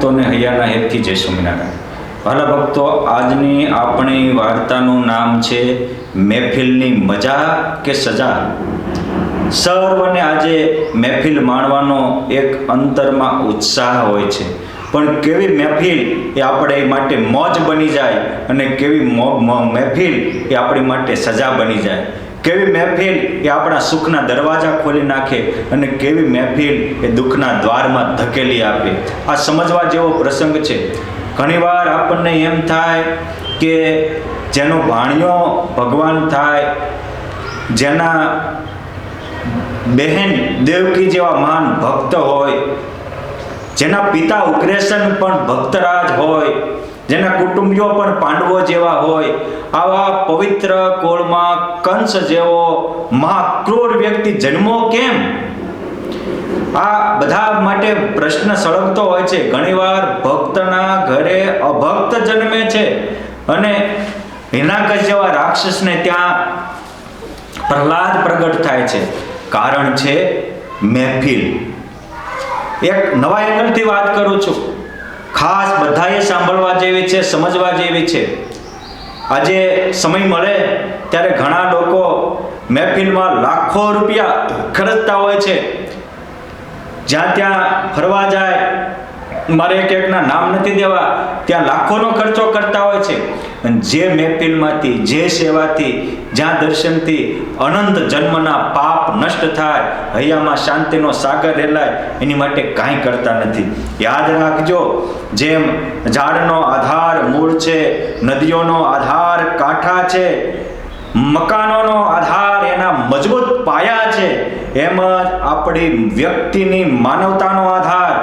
ભક્તોને હૈયાના હેતથી જય સ્વામિનારાયણ. વાલા ભક્તો, આજની આપણી વાર્તાનું નામ છે મહેફિલની મજા કે સજા. સર્વને આજે મહેફિલ માણવાનો એક અંતરમાં ઉત્સાહ હોય છે, પણ કેવી મહેફિલ એ આપણે માટે મોજ બની જાય અને કેવી મહેફિલ એ આપણી માટે સજા બની જાય. કેવી મહેફિલ એ આપણા સુખના દરવાજા ખોલી નાખે અને કેવી મહેફિલ એ દુઃખના દ્વારમાં ધકેલી આપે. આ સમજવા જેવો પ્રસંગ છે. ઘણીવાર આપણને એમ થાય કે જેનો ભાણિયો ભગવાન થાય, જેના બહેન દેવકી જેવા મહાન ભક્ત હોય, જેના પિતા ઉગ્રેસન પણ ભક્તરાજ હોય, જેના કુટુંબીઓ પણ પાંડવો જેવા હોય, આવા પવિત્ર કોળમાં કંસ જેવો મહાક્રૂર વ્યક્તિ જન્મો કેમ? આ બધા માટે પ્રશ્ન સળગતો હોય છે. ઘણીવાર ભક્તના ઘરે અભક્ત જન્મે છે અને હિરણ્યકશ્યપ જેવા રાક્ષસને ત્યાં પ્રહલાદ પ્રગટ થાય છે. કારણ છે મહેફિલ. એક નવા એંગલથી વાત કરું છું, ખાસ બધાએ સાંભળવા જેવી છે, સમજવા જેવી છે. આજે સમય મળે ત્યારે ઘણા લોકો મહેફિલમાં લાખો રૂપિયા ખર્ચતા હોય છે. જ્યાં ત્યાં ફરવા જાય, મારે એકના નામ નથી દેવા, ત્યાં લાખોનો ખર્ચો કરતા હોય છે. અને જે મહેફિલમાંથી, જે સેવાથી, જ્યાં દર્શનથી અનંત જન્મના પાપ નષ્ટ થાય, હૈયામાં શાંતિનો સાગર રેલાય, એની માટે કાંઈ કરતા નથી. યાદ રાખજો, જેમ ઝાડનો આધાર મૂળ છે, નદીઓનો આધાર કાંઠા છે, મકાનોનો આધાર એના મજબૂત પાયા છે, એમ જ આપણી વ્યક્તિની માનવતાનો આધાર,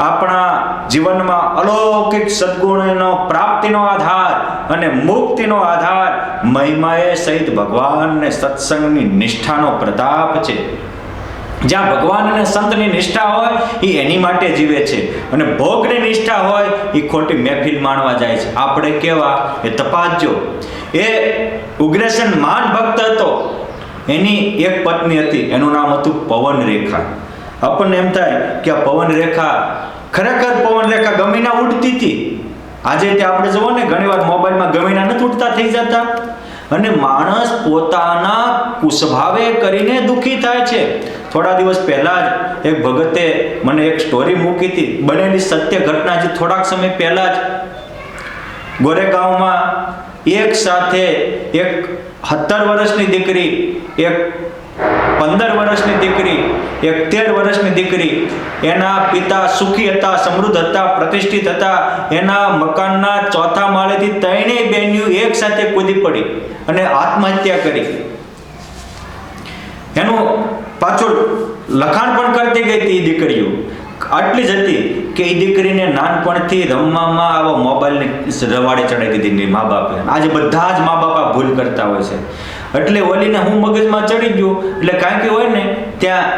આપણા જીવનમાં અલૌકિક સદગુણનો પ્રાપ્તિનો આધાર અને મુક્તિનો આધાર મહિમાએ સહિત ભગવાન અને સત્સંગની નિષ્ઠાનો પ્રતાપ છે. જ્યાં ભગવાન અને સંતની નિષ્ઠા હોય એ એની માટે જીવે છે, અને ભોગની નિષ્ઠા હોય એ ખોટી મહેફિલ માણવા જાય છે. આપણે કેવા એ તપાસજો. એ ઉગ્રેસન મહાન ભક્ત હતો. એની એક પત્ની હતી, એનું નામ હતું પવનરેખા. આપણને એમ થાય કે આ પવનરેખા, ખરેખર પવનરેખા ગમીના ઉડતી હતી. આજે તે આપણે જુઓ ને, ઘણીવાર મોબાઈલમાં ગમીના નથી ઉડતા થઈ જતા, અને માણસ પોતાના કુસ્વભાવે કરીને દુઃખી થાય છે. થોડા દિવસ પહેલા જ એક ભગતે મને એક સ્ટોરી મૂકી હતી, બનેલી સત્ય ઘટના. જે થોડાક સમય પહેલા જ ગોરેગાંવમાં એક સાથે એક 17 વર્ષની દીકરી, એક 15 વર્ષની દીકરી, એક 13 વર્ષની દીકરી, એના પિતા સુખી હતા, સમૃદ્ધ હતા, પ્રતિષ્ઠિત હતા. એના મકાનના ચોથા માળેથી ત્રણેય બહેનીઓ એક સાથે કૂદી પડી અને આત્મહત્યા કરી. એનું પાછું લખાણ પણ કરતી ગઈ હતી. એ દીકરીઓ આટલી જ હતી કે એ દીકરીને નાનપણથી રમવામાં આવા મોબાઈલની રવાડે ચડાવી દીધી મા બાપે. આજે બધા જ મા બાપા ભૂલ કરતા હોય છે. એટલે ઓલીને હું મગજમાં ચડી ગયું, એટલે કાંઈ કે હોય ને ત્યાં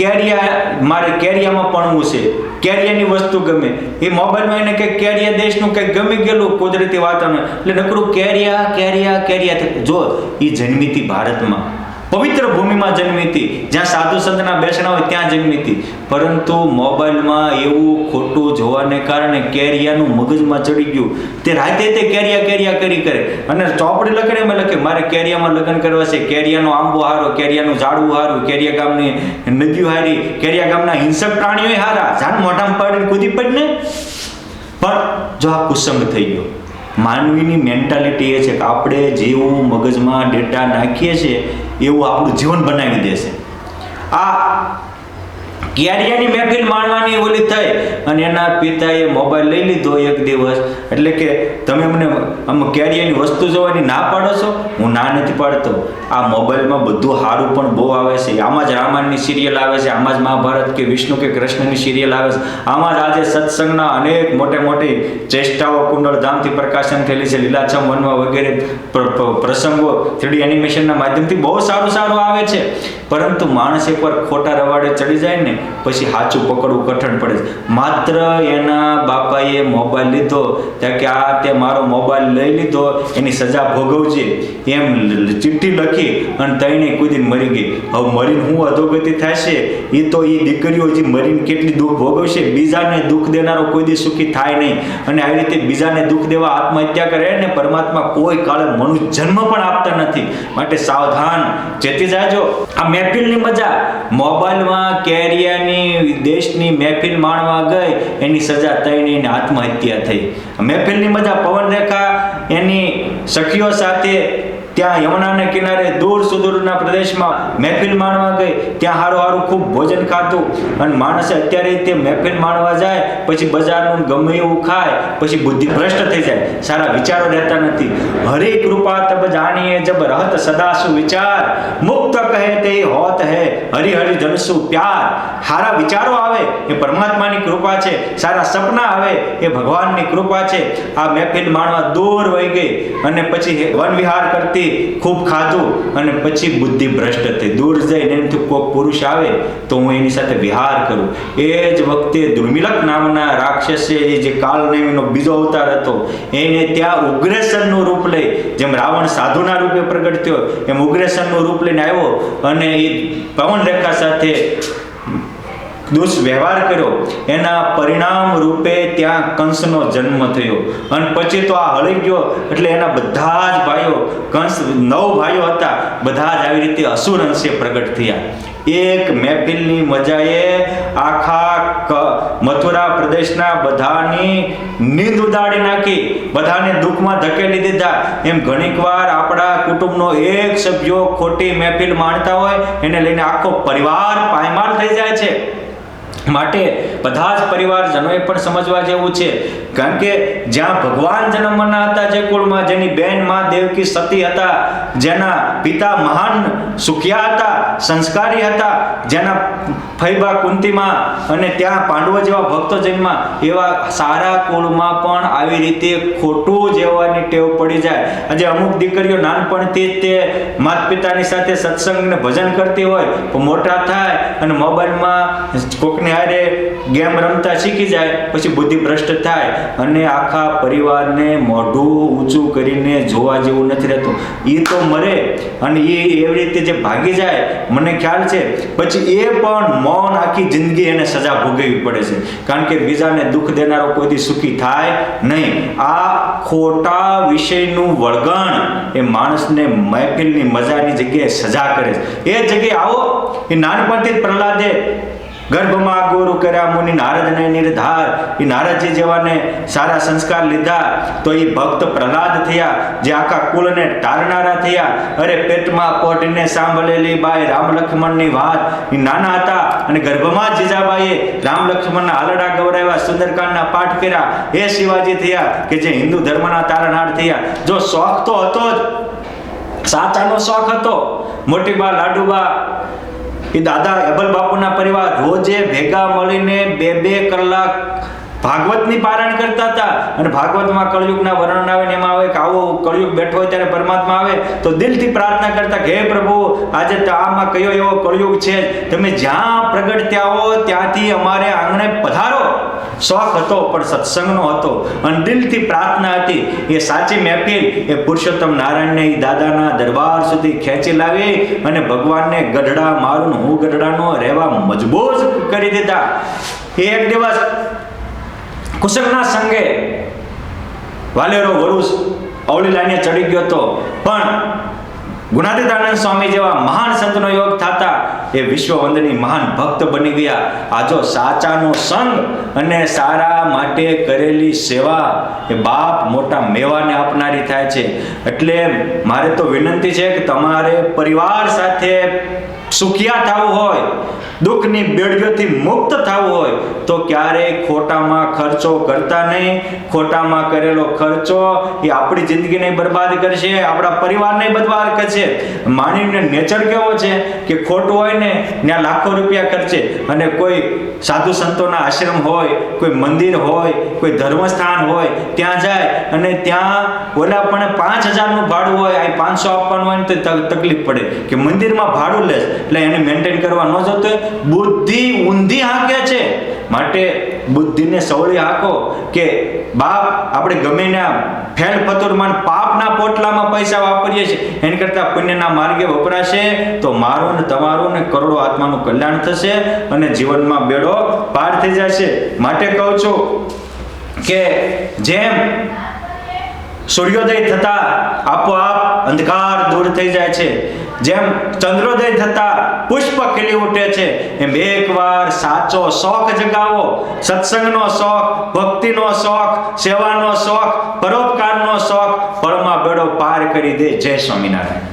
કેરિયા, મારે કેરિયામાં પણવું છે, કેરિયાની વસ્તુ ગમે, એ મોબાઈલમાં એને કંઈક કેરિયા દેશનું કંઈક ગમી ગયેલું કુદરતી વાતાવરણ, એટલે નકરું કેરિયા કેરિયા કેરિયા. જો એ જન્મી હતી ભારતમાં, પવિત્ર ભૂમિમાં જન્મી હતી, જ્યાં સાધુ સંતના બેસણા હોય ત્યાં જન્મી હતી. પરંતુ મોબાઈલમાં એવું ખોટું જોવાને કારણે કેરિયાનું મગજમાં ચડી ગયું. તે રાતે તે કેરિયા કેરિયા કરી કરે અને ચોપડી લખે, એમાં લખે મારે કેરિયામાં લગ્ન કરવા છે, કેરિયાનો આંબો હારો, કેરિયાનું ઝાડવું હારું, કેરિયા ગામની નદીઓ હારી, કેરિયા ગામના હિંસક પ્રાણીઓ હારા. જાણ મોઢામાં પાડીને કૂદી પડીને. પણ જો આ કુસંગ થઈ ગયો. માનવીની મેન્ટાલિટી એ છે કે આપણે જેવું મગજમાં ડેટા નાખીએ છીએ એવું આપણું જીવન બનાવી દેશે. આ કેરિયાની મહેફિલ માણવાની ઓલી થઈ અને એના પિતાએ મોબાઈલ લઈ લીધો એક દિવસ. એટલે કે તમે મને આમ કેરિયાની વસ્તુ જોવાની ના પાડો છો? હું ના નથી પાડતો. આ મોબાઈલમાં બધું સારું પણ બહુ આવે છે. આમાં જ રામાયણની સિરિયલ આવે છે, આમાં જ મહાભારત કે વિષ્ણુ કે કૃષ્ણની સિરિયલ આવે છે, આમાં જ આજે સત્સંગના અનેક મોટી ચેષ્ટાઓ કુંડળધામથી પ્રકાશન થયેલી છે, લીલાછમ વનમાં વગેરે પ્રસંગો 3D એનિમેશનના માધ્યમથી બહુ સારું આવે છે. પરંતુ માણસ એકવાર ખોટા રવાડે ચડી જાય ને પછી સાચું પકડવું કઠણ પડે છે. માત્ર એના બાપાએ મોબાઈલ લીધો ત્યાં કે આ તે મારો મોબાઈલ લઈ લીધો એની સજા ભોગવજે એમ ચિઠ્ઠી લખી અને તઈને કુદીને મરી ગઈ. હવે મરીને હું અધોગતિ થશે એ તો એ દીકરીઓ જે મરીને કેટલી દુઃખ ભોગવશે. બીજાને દુઃખ દેનારો કોઈ દી સુખી થાય નહીં. અને આવી રીતે બીજાને દુઃખ દેવા આત્મહત્યા કરે ને પરમાત્મા કોઈ કાળે મનુષ્ય જન્મ પણ આપતા નથી. માટે સાવધાન, ચેતી જાજો. આ મહેફિલની મજા મોબાઈલમાં કેરિયાની દેશની મહેફિલ માણવા ગઈ એની સજા થઈને એને આત્મહત્યા થઈ. મહેફિલની મજા પવનરેખા એની સખીઓ સાથે ત્યાં યમુનાના કિનારે દૂર સુદૂરના પ્રદેશમાં મહેફિલ માણવા ગઈ. ત્યાં હારું હારું ખૂબ ભોજન ખાધું. અને માણસે અત્યારે તે મહેફિલ માણવા જાય પછી બજારનું ગમે એવું ખાય પછી બુદ્ધિ ભ્રષ્ટ થઈ જાય, સારા વિચારો રહેતા નથી. હરે કૃપા તબ જાણીએ જબ રહત સદા સુ વિચાર, મુક્ત કહે તે હોત હે હરિ હરિ જનસુ પ્યાર. સારા વિચારો આવે એ પરમાત્માની કૃપા છે, સારા સપના આવે એ ભગવાનની કૃપા છે. આ મહેફિલ માણવા દૂર વહી ગઈ અને પછી વન વિહાર કરતી ખૂબ ખાધું અને પછી બુદ્ધિ ભ્રષ્ટ થઈ. દૂર જઈને એમથી કોઈ પુરુષ આવે તો હું એની સાથે વિહાર કરું. એ જ વખતે દુર્મિલક નામના રાક્ષસે જે કાલનેમીનો બીજો અવતાર હતો એને ત્યાં ઉગ્રેસનનું રૂપ લઈ, જેમ રાવણ સાધુના રૂપે પ્રગટ થયો એમ ઉગ્રેસનનું રૂપ લઈને આવ્યો અને એ પવનરેખા સાથે દુષ્વ્યવહાર કર્યો. એના પરિણામ રૂપે ત્યાં કંસનો જન્મ થયો. અને પછી તો આ હળી ગયો એટલે એના બધા જ ભાઈઓ, કંસ 9 ભાઈઓ હતા, બધા જ આવી રીતે અસુર અંશે પ્રગટ થયા. એક મહેફિલની મજાએ આખા મથુરા પ્રદેશના બધાની નીંદ ઉડાડી નાખી, બધાને દુઃખમાં ધકેલી દીધા. એમ ઘણીક વાર આપણા કુટુંબનો એક સભ્યો ખોટી મહેફિલ માણતા હોય એને લઈને આખો પરિવાર પાયમાલ થઈ જાય છે. માટે બધા જ પરિવારજનોએ પણ સમજવા જેવું છે. કારણ કે જ્યાં ભગવાન જન્મવાના હતા, જે કુળમાં જેની બેન માં દેવકી સતી હતા, જેના પિતા મહાન સુખિયા હતા, સંસ્કારી હતા, જેના ફઈબા કુંતીમાં અને ત્યાં પાંડવો જેવા ભક્તો જન્મા, એવા સારા કુળમાં પણ આવી રીતે ખોટું જેવાની ટેવ પડી જાય. આજે અમુક દીકરીઓ નાનપણથી જ તે માતા પિતાની સાથે સત્સંગ ને ભજન કરતી હોય તો મોટા થાય અને મોબાઈલમાં કોકની હારે ગેમ રમતા શીખી જાય પછી બુદ્ધિ ભ્રષ્ટ થાય અને આખા પરિવારને મોઢું ઊંચું કરીને જોવા જેવું નથી રહેતું. એ તો મરે અને એ એવી રીતે જે ભાગી જાય મને ખ્યાલ છે પછી એ પણ મૌન આખી જિંદગી એને સજા ભોગવવી પડે છે. કારણ કે બીજાને દુઃખ દેનારો કોઈથી સુખી થાય નહીં. આ ખોટા વિષયનું વળગણ એ માણસને મહેફિલની મજાની જગ્યાએ સજા કરે છે. એ જગ્યાએ આવો એ નાનપણથી જ પ્રહલાદે ગર્ભમાં ગુરુ કર્યા મુનિ નારદને નિર્ધાર. એ નારદજી જેવાને સારા સંસ્કાર લીધા તો એ ભક્ત પ્રહલાદ થયા, જે આખા કુલને તારનારા થયા. અરે પેટમાં પોઢીને સાંભળેલી બાઈ રામ લક્ષ્મણની વાત. એ નાના હતા અને ગર્ભમાં જીજાબાઈએ રામ લક્ષ્મણના હાલડા ગવરાવ્યા, સુંદરકાંડના પાઠ કર્યા. એ શિવાજી થયા કે જે હિન્દુ ધર્મના તારણહાર થયા. જો શોખ તો હતો જ, સાચાનો શોખ હતો. મોટી બા લાડુબા એ દાદા એબલ બાપુના પરિવાર રોજે ભેગા મળીને 2-2 કલાક ભાગવતની પારાયણ કરતા હતા. અને ભાગવતમાં કળયુગના વર્ણન આવે ને એમાં આવે કે આવો કળયુગ બેઠો હોય ત્યારે પરમાત્મા આવે તો દિલથી પ્રાર્થના કરતા કે હે પ્રભુ, આજે તો આમાં કયો એવો કળયુગ છે, તમે જ્યાં પ્રગટ ત્યાં હો ત્યાંથી અમારે આંગણે પધારો. શોખ હતો પણ સત્સંગનો હતો અને દિલથી પ્રાર્થના હતી. એ સાચી મહેફિલ એ પુરુષોત્તમ નારાયણને એ દાદાના દરબાર સુધી ખેંચી લાવી અને ભગવાનને ગઢડા મારું હું ગઢડાનો રહેવા મજબૂર કરી દીધા. એક દિવસ કુશળના સંગે વાલેરો વરુસ અવળી લાઈને ચડી ગયો હતો, પણ ગુણાતીતાનંદ સ્વામી જેવા મહાન સંતનો યોગ થતા એ વિશ્વવંદની મહાન ભક્ત બની ગયા. આ જો સાચાનો સંગ અને સારા માટે કરેલી સેવા એ બાપ મોટા મેવાને આપનારી થાય છે. એટલે મારે તો વિનંતી છે કે તમારે પરિવાર સાથે સુખિયા થવું હોય, દુઃખની બેડીઓથી મુક્ત થવું હોય તો ક્યારેય ખોટામાં ખર્ચો કરતા નહીં. ખોટામાં કરેલો ખર્ચો એ આપણી જિંદગીને બરબાદ કરશે, આપણા પરિવારને બરબાદ કરશે. માનવીનો નેચર કેવો છે કે ખોટું હોય ને ત્યાં લાખો રૂપિયા ખર્ચે અને કોઈ સાધુ સંતોના આશ્રમ હોય, કોઈ મંદિર હોય, કોઈ ધર્મસ્થાન હોય ત્યાં જાય અને ત્યાં ઓલા પણ 5000નું ભાડું હોય, અહીં 500 આપવાનું હોય ને તો તકલીફ પડે કે મંદિરમાં ભાડું લે એટલે એને મેન્ટેન કરવા ન જતો હોય બુદ્ધિ ઊંધી હાંકે છે. માટે બુદ્ધિને સવળી હાંકો કે બાપ આપણે ગમે ના ફેલ ફતુરમાં પાપના પોટલામાં પૈસા વાપરીએ છીએ, એની કરતાં પુણ્યના માર્ગે વપરાશે તો મારું ને તમારું ને કરોડો આત્માનું કલ્યાણ થશે અને જીવનમાં બેડો પાર થઈ જશે. માટે કહું છું કે જેમ સૂર્યોદય થતા આપોઆપ અંધકાર દૂર થઈ જાય છે, જેમ ચંદ્રોદય થતા પુષ્પ ખીલી ઉઠે છે, એમ એકવાર સાચો શોખ જગાવો, સત્સંગનો શોખ, ભક્તિનો શોખ, સેવાનો શોખ, પરોપકારનો શોખ, પળમાં બેડો પાર કરી દે. જય સ્વામિનારાયણ.